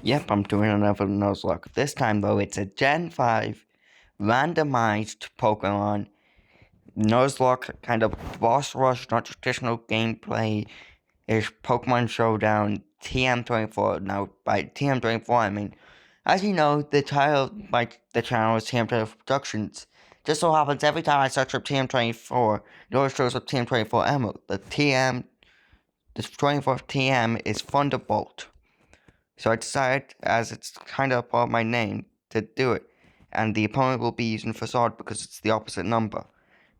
Yep, I'm doing another nuzlocke. This time though, it's a Gen 5 randomized Pokemon nuzlocke, kind of boss rush, not traditional gameplay. Is Pokemon Showdown TM24. Now, by TM24, I mean, as you know, the title by the channel is TM24 Productions. Just so happens every time I search up TM24, it always shows up TM24 Emerald. The 24th TM is Thunderbolt. So I decided, as it's kind of above my name, to do it. And the opponent will be using Facade because it's the opposite number.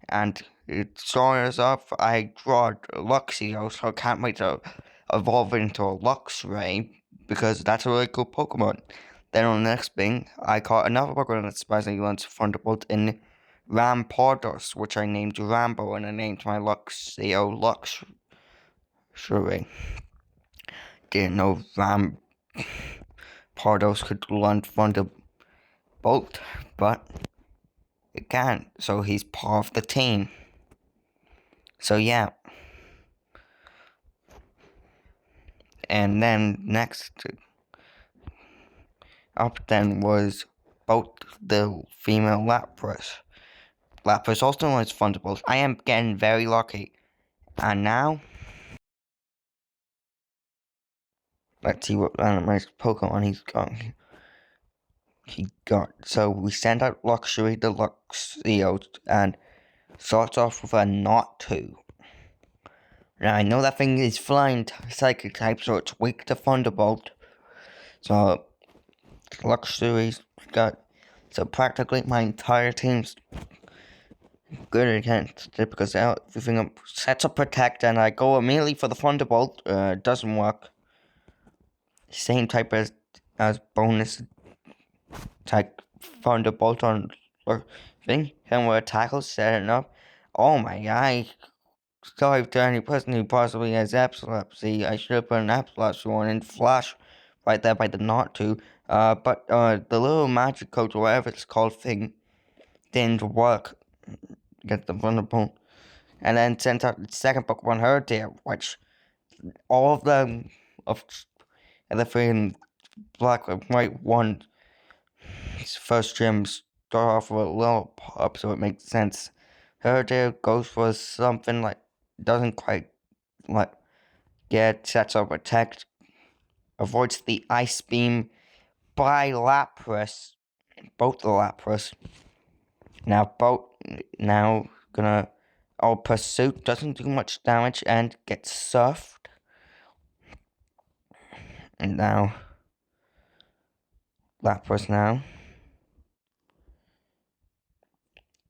And starting us off, I draw Luxio, so I can't wait to evolve into a Luxray, because that's a really cool Pokemon. Then on the next thing, I caught another Pokemon that surprisingly learns Thunderbolt in Rampardos, which I named Rambo, and I named my Luxio Luxray. Didn't know Rampardos could learn Thunderbolt, but it can, so he's part of the team. So yeah. And then next up then was both the female Lapras. Lapras also known as Thunderbolt. I am getting very lucky. And now, let's see what randomized Pokemon he got. So we send out Luxury the Luxio and starts off with a Not-2. Now I know that thing is flying psychic type, so it's weak to Thunderbolt. So Luxury's got, so practically my entire team's good against it because everything sets up Protect and I go immediately for the Thunderbolt. Doesn't work. Same type as bonus type Thunderbolt on thing. And with a tackle, setting up. Oh my god. Sorry to any person who possibly has epilepsy. I should have put an epilepsy one in Flash right there by the Not-2. But the little magic coat or whatever it's called thing didn't work. Get the Thunderbolt. And then sent out the second Pokemon Herdier, which all of them of the freaking black and white one first gym start off with a little pop, so it makes sense. Herdier goes for something like doesn't quite like get sets up attack, avoids the ice beam by Lapras, both the Lapras. Now gonna Pursuit doesn't do much damage and gets surfed. And now Lapras now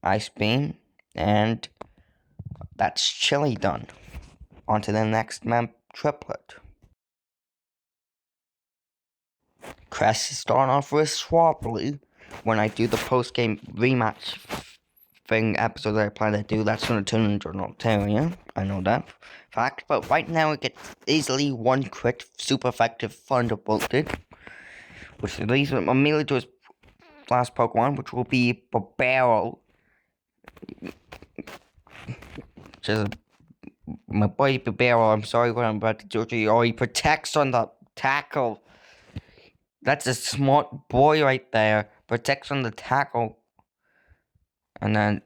Ice Beam, and that's Chili done. On to the next triplet. Crest is starting off with Swablu. When I do the post-game rematch thing episode that I plan to do, that's going to turn into an Altaria. I know that fact. But right now it gets easily one crit, super effective Thunderbolted, which leads him immediately to his last Pokemon, which will be Barbaro. Just my boy Barbaro, I'm sorry what I'm about to do to you. Oh, he protects on the tackle. That's a smart boy right there. Protects on the tackle. And then,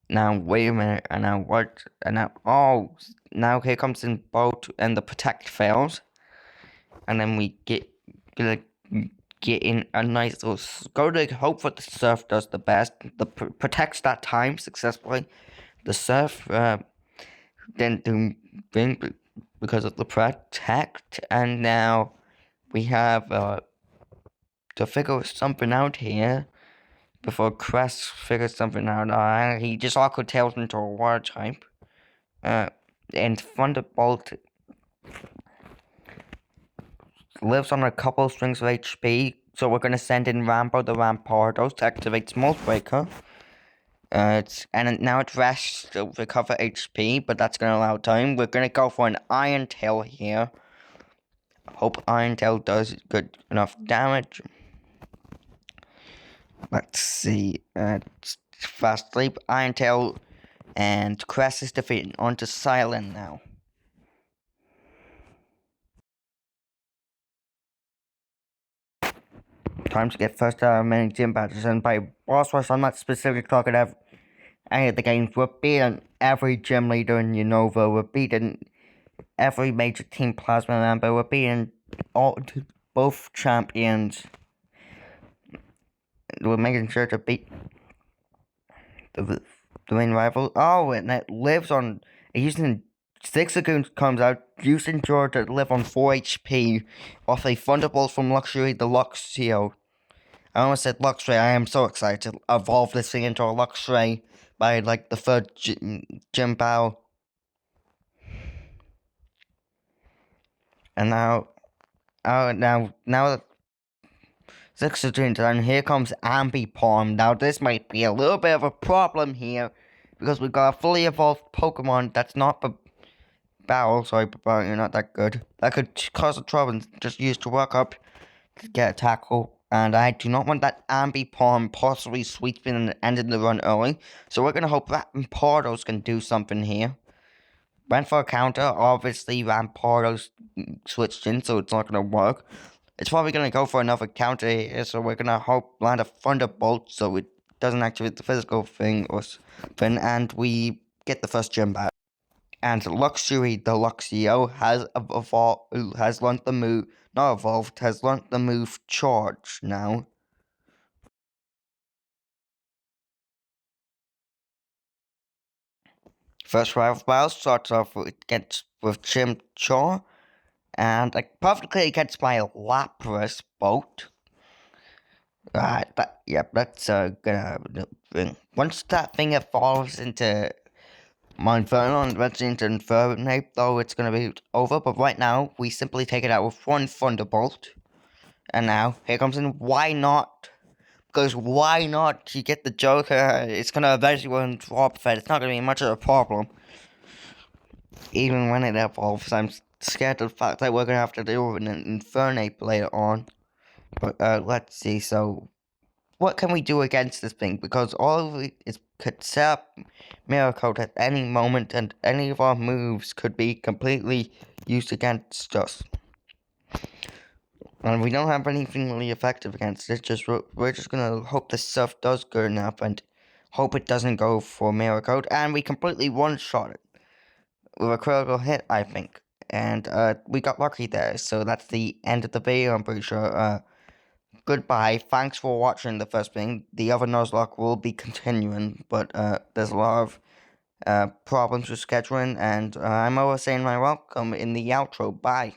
now wait a minute, and now what? And now, oh, now here comes in Bolt, and the protect fails. And then we get in a nice little, go to hope that the surf does the best. The protects that time successfully. The surf didn't do thing because of the protect, and now we have to figure something out here before Crest figures something out. He just awkward tails into a water type. And Thunderbolt lives on a couple strings of HP, so we're gonna send in Rambo the Rampardos to activate Smoke Breaker. Now it rests to recover HP, but that's gonna allow time. We're gonna go for an Iron Tail here. Hope Iron Tail does good enough damage. Let's see. Fast Sleep, Iron Tail, and Crest is defeated. On to Silent now. time to get first many gym badges, and by boss rush I'm not specifically talking about any of the games. We're beating every gym leader in Unova, we're beating every major Team Plasma member, we're beating both champions. We're making sure to beat the main rival. Oh, and it lives on using 6 Lagoons comes out, using Georgia to live on 4 HP off a thunderbolt from Luxury the Luxio. I almost said Luxray. I am so excited to evolve this thing into a Luxray by like the third gym battle. And now that 6 are doing done, here comes Ambipom. Now this might be a little bit of a problem here, because we've got a fully evolved Pokemon that's not battle. Sorry, but you're not that good. That could cause a trouble and just use to work up to get a tackle. And I do not want that Ambipom possibly sweeping and ending the run early. So we're gonna hope Rampardos can do something here. Went for a counter. Obviously, Rampardos switched in, so it's not gonna work. It's probably gonna go for another counter here, so we're gonna hope land a Thunderbolt so it doesn't activate the physical thing or something, and we get the first gym battle. And Luxury the Luxio has learnt the move, not evolved, has learnt the move Charge now. First rival battle starts off with Chimchar, and like perfectly against my Lapras boat. That's gonna bring. Once that thing evolves into Monferno and eventually into Infernape, though, it's gonna be over. But right now, we simply take it out with one Thunderbolt. And now, here comes in why not? Because why not? You get the Joker, it's gonna eventually win drop fed. It's not gonna be much of a problem. Even when it evolves, I'm scared of the fact that we're gonna have to deal with an Infernape later on. But let's see, so what can we do against this thing? Because all of it is could set up Miracle at any moment, and any of our moves could be completely used against us. And we don't have anything really effective against it. We're just gonna hope the stuff does good enough and hope it doesn't go for Miracle. And we completely one-shot it with a critical hit, I think. And we got lucky there. So that's the end of the video, I'm pretty sure. Goodbye. Thanks for watching the first thing. The other Nuzlocke will be continuing, but there's a lot of problems with scheduling, and I'm always saying my welcome in the outro. Bye.